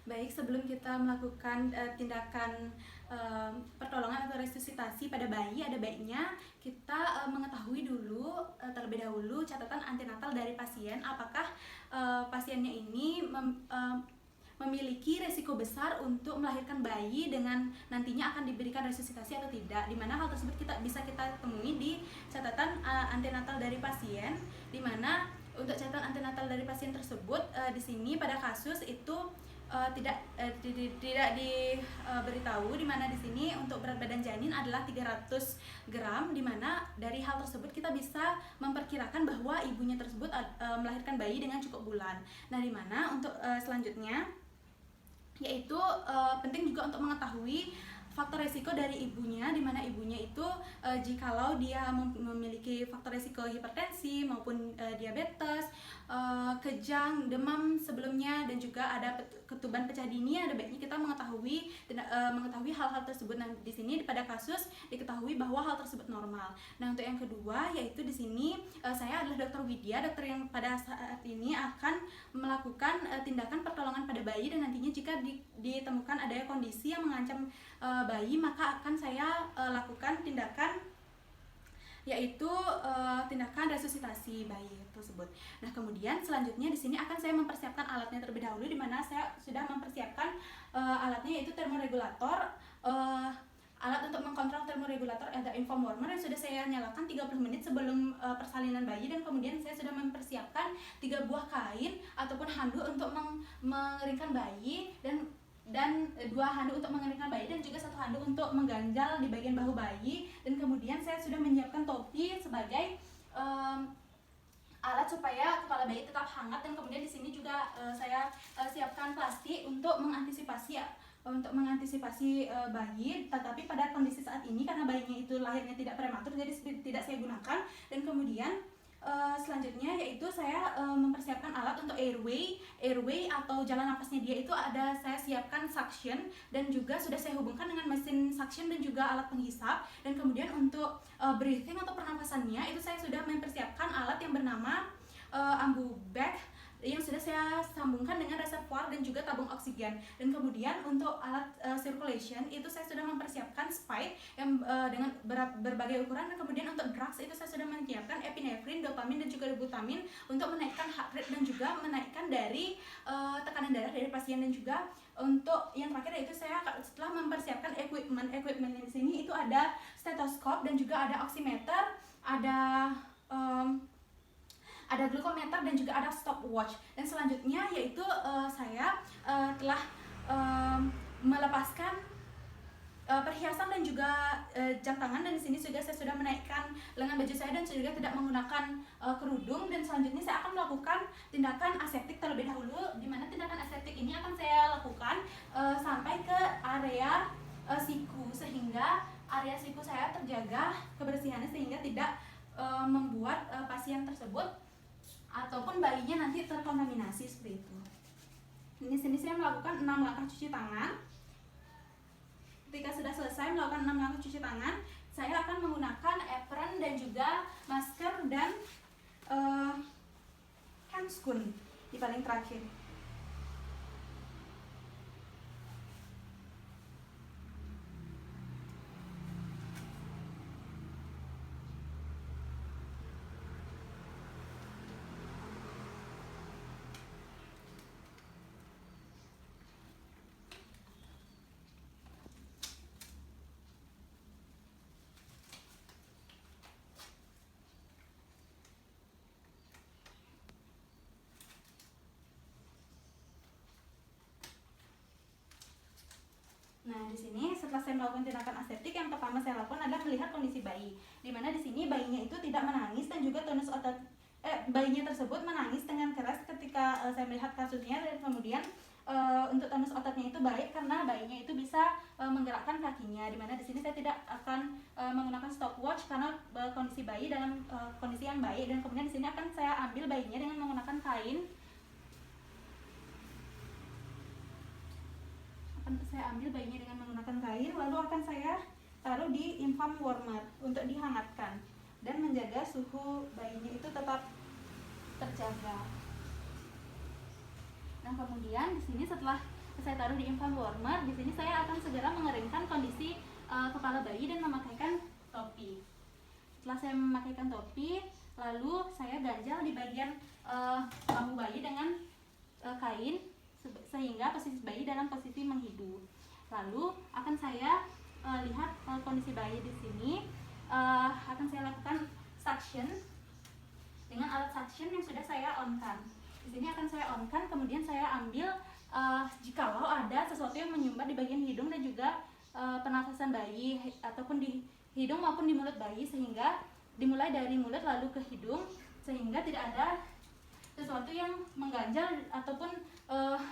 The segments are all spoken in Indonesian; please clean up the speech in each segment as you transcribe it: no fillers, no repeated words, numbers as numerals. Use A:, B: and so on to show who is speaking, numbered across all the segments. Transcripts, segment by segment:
A: Baik, sebelum kita melakukan tindakan pertolongan atau resusitasi pada bayi, ada baiknya kita mengetahui dulu terlebih dahulu catatan antenatal dari pasien. Apakah pasiennya ini memiliki resiko besar untuk melahirkan bayi dengan nantinya akan diberikan resusitasi atau tidak, dimana hal tersebut bisa kita temui di catatan antenatal dari pasien, dimana untuk catatan antenatal dari pasien tersebut di sini pada kasus itu tidak diberitahu, di mana di sini untuk berat badan janin adalah 300 gram, di mana dari hal tersebut kita bisa memperkirakan bahwa ibunya tersebut melahirkan bayi dengan cukup bulan. Nah, di mana untuk selanjutnya yaitu penting juga untuk mengetahui faktor resiko dari ibunya, di mana ibunya itu jikalau dia memiliki faktor resiko hipertensi maupun diabetes, kejang, demam sebelumnya, dan juga ada ketuban pecah dini, ada baiknya kita mengetahui hal-hal tersebut. Nah, di sini pada kasus diketahui bahwa hal tersebut normal. Nah, untuk yang kedua yaitu di sini saya adalah Dr. Widya, dokter yang pada saat ini akan melakukan tindakan pertolongan pada bayi, dan nantinya jika ditemukan adanya kondisi yang mengancam bayi, maka akan saya lakukan tindakan yaitu tindakan resusitasi bayi tersebut. Nah, kemudian selanjutnya di sini akan saya mempersiapkan alatnya terlebih dahulu, di mana saya sudah mempersiapkan alatnya yaitu termoregulator, alat untuk mengkontrol termoregulator ada inform warmer yang sudah saya nyalakan 30 menit sebelum persalinan bayi, dan kemudian saya sudah mempersiapkan 3 buah kain ataupun handuk untuk mengeringkan bayi, dan 2 handuk untuk mengeringkan bayi, dan juga 1 handuk untuk mengganjal di bagian bahu bayi, dan kemudian saya sudah menyiapkan topi sebagai alat supaya kepala bayi tetap hangat, dan kemudian di sini juga saya siapkan plastik untuk mengantisipasi bayi, tetapi pada kondisi saat ini karena bayinya itu lahirnya tidak prematur, jadi tidak saya gunakan. Dan kemudian selanjutnya yaitu saya mempersiapkan alat untuk airway atau jalan napasnya dia itu saya siapkan suction, dan juga sudah saya hubungkan dengan mesin suction dan juga alat penghisap. Dan kemudian untuk breathing atau pernapasannya itu saya sudah mempersiapkan alat yang bernama ambu bag yang sudah saya sambungkan dengan reservoir dan juga tabung oksigen. Dan kemudian untuk alat circulation itu saya sudah mempersiapkan spike yang dengan berbagai ukuran, dan kemudian untuk drugs itu saya sudah menyiapkan epinefrin, dopamin, dan juga butamin untuk menaikkan heart rate dan juga menaikkan dari tekanan darah dari pasien. Dan juga untuk yang terakhir yaitu saya setelah mempersiapkan equipment di sini itu ada stetoskop dan juga ada oximeter, ada glukometer, dan juga ada stopwatch. Dan selanjutnya yaitu saya telah melepaskan perhiasan dan juga jam tangan, dan di sini juga saya sudah menaikkan lengan baju saya dan juga tidak menggunakan kerudung. Dan selanjutnya saya akan melakukan tindakan aseptik terlebih dahulu, di mana tindakan aseptik ini akan saya lakukan sampai ke area siku, sehingga area siku saya terjaga kebersihannya sehingga tidak membuat pasien tersebut ataupun bayinya nanti terkontaminasi seperti itu. Di sini saya melakukan 6 langkah cuci tangan. Ketika sudah selesai melakukan 6 langkah cuci tangan, saya akan menggunakan apron dan juga masker dan handscoon di paling terakhir. Nah, di sini setelah saya melakukan tindakan aseptik, yang pertama saya lakukan adalah melihat kondisi bayi, di mana di sini bayinya itu tidak menangis dan juga tonus otot bayinya tersebut menangis dengan keras ketika saya melihat kasusnya. Dan kemudian untuk tonus ototnya itu baik karena bayinya itu bisa menggerakkan kakinya, di mana di sini saya tidak akan menggunakan stopwatch karena kondisi bayi dalam kondisi yang baik. Dan kemudian di sini akan saya ambil bayinya dengan menggunakan kain. Saya ambil bayinya dengan menggunakan kain, lalu akan saya taruh di infant warmer untuk dihangatkan dan menjaga suhu bayinya itu tetap terjaga. Nah, kemudian di sini setelah saya taruh di infant warmer. Di sini saya akan segera mengeringkan kondisi kepala bayi dan memakaikan topi. Setelah saya memakaikan topi, lalu saya ganjal di bagian bahu bayi dengan kain sehingga posisi bayi dalam posisi menghidu. Lalu akan saya lihat kondisi bayi di sini. Akan saya lakukan suction dengan alat suction yang sudah saya on-kan. Di sini akan saya on-kan, kemudian saya ambil jikalau ada sesuatu yang menyumbat di bagian hidung dan juga pernafasan bayi ataupun di hidung maupun di mulut bayi, sehingga dimulai dari mulut lalu ke hidung sehingga tidak ada sesuatu yang mengganjal ataupun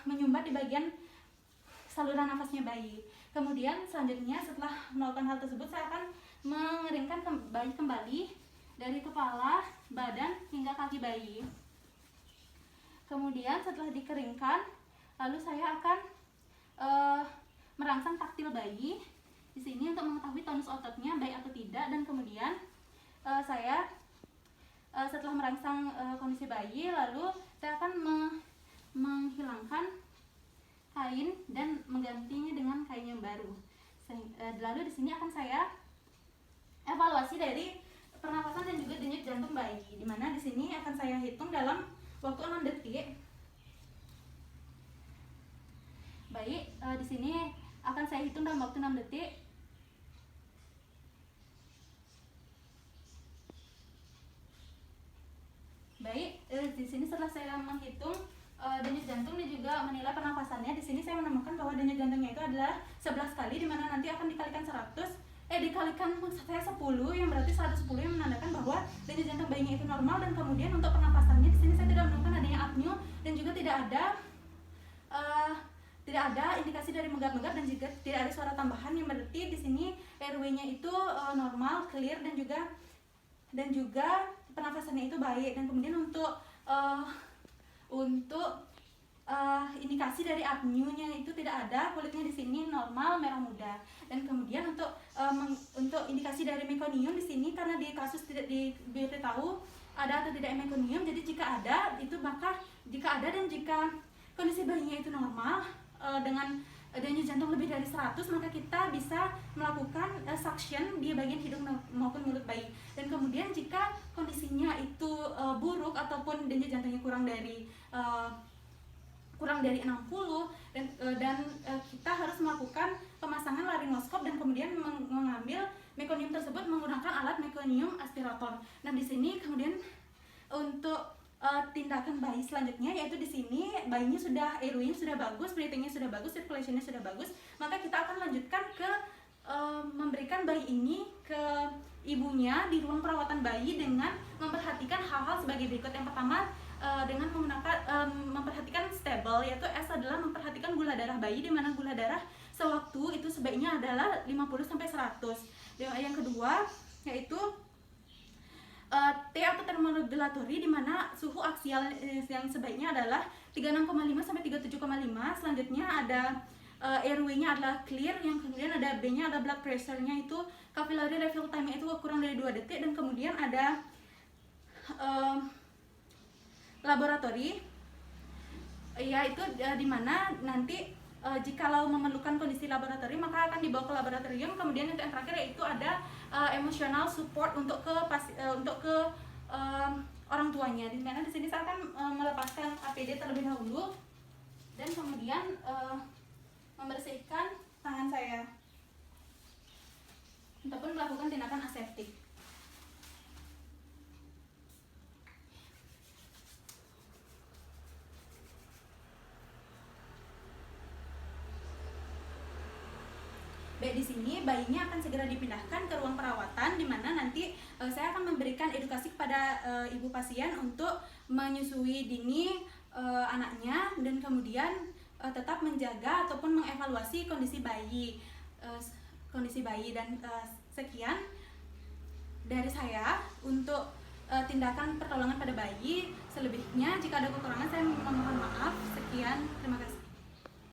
A: menyumbat di bagian saluran nafasnya bayi. Kemudian selanjutnya setelah melakukan hal tersebut, saya akan mengeringkan bayi kembali dari kepala, badan hingga kaki bayi. Kemudian setelah dikeringkan, lalu saya akan merangsang taktil bayi di sini untuk mengetahui tonus ototnya baik atau tidak, dan kemudian saya setelah merangsang kondisi bayi, lalu saya akan menghilangkan kain dan menggantinya dengan kain yang baru. Lalu di sini akan saya evaluasi dari pernapasan dan juga denyut jantung bayi, di mana di sini akan saya hitung dalam waktu 6 detik. Baik, di sini akan saya hitung dalam waktu 6 detik. Baik, di sini setelah saya menghitung denyut jantung dan juga menilai pernapasannya, di sini saya menemukan bahwa denyut jantungnya itu adalah 11 kali, di mana nanti akan dikalikan 10, saya 10, yang berarti 110, yang menandakan bahwa denyut jantung bayinya itu normal. Dan kemudian untuk pernapasannya di sini saya tidak menemukan adanya apnea dan juga tidak ada indikasi dari menggap-menggap dan juga tidak ada suara tambahan, yang berarti di sini airway-nya itu normal, clear, dan juga pernapasannya itu baik. Dan kemudian untuk indikasi dari apnea-nya itu tidak ada, kulitnya di sini normal, merah muda. Dan kemudian untuk indikasi dari mekonium di sini, karena di kasus tidak diberitahu ada atau tidak mekonium, jadi jika ada dan jika kondisi bayinya itu normal dengan denyut jantung lebih dari 100, maka kita bisa melakukan suction di bagian hidung maupun mulut bayi. Dan kemudian jika kondisinya itu buruk ataupun denyut jantungnya kurang dari 60 dan kita harus melakukan pemasangan laringoskop dan kemudian mengambil mekonium tersebut menggunakan alat mekonium aspirator. Nah, di sini kemudian untuk tindakan bayi selanjutnya, yaitu di sini bayinya sudah airway-nya sudah bagus, breathing-nya sudah bagus, circulation-nya sudah bagus, maka kita akan lanjutkan ke memberikan bayi ini ke ibunya di ruang perawatan bayi dengan memperhatikan hal-hal sebagai berikut. Yang pertama, dengan menggunakan memperhatikan stable, yaitu S adalah memperhatikan gula darah bayi, di mana gula darah sewaktu itu sebaiknya adalah 50-100. Yang kedua yaitu T atau termoregulatory, di mana suhu aksial yang sebaiknya adalah 36,5 sampai 37,5. Selanjutnya ada airway-nya adalah clear, yang kemudian ada B-nya ada blood pressure-nya itu capillary refill time-nya itu kurang dari 2 detik, dan kemudian ada laboratory, yaitu di mana nanti jikalau memerlukan kondisi laboratorium maka akan dibawa ke laboratorium. Kemudian untuk yang terakhir yaitu ada emotional support untuk ke orang tuanya, di mana di sini saya akan melepaskan APD terlebih dahulu dan kemudian membersihkan tangan saya ataupun melakukan tindakan aseptik. Baik, di sini bayinya akan segera dipindahkan ke ruang perawatan, di mana nanti saya akan memberikan edukasi kepada ibu pasien untuk menyusui dini anaknya, dan kemudian tetap menjaga ataupun mengevaluasi kondisi bayi. Dan sekian dari saya untuk tindakan pertolongan pada bayi. Selebihnya jika ada kekurangan saya mohon maaf. Sekian, terima kasih.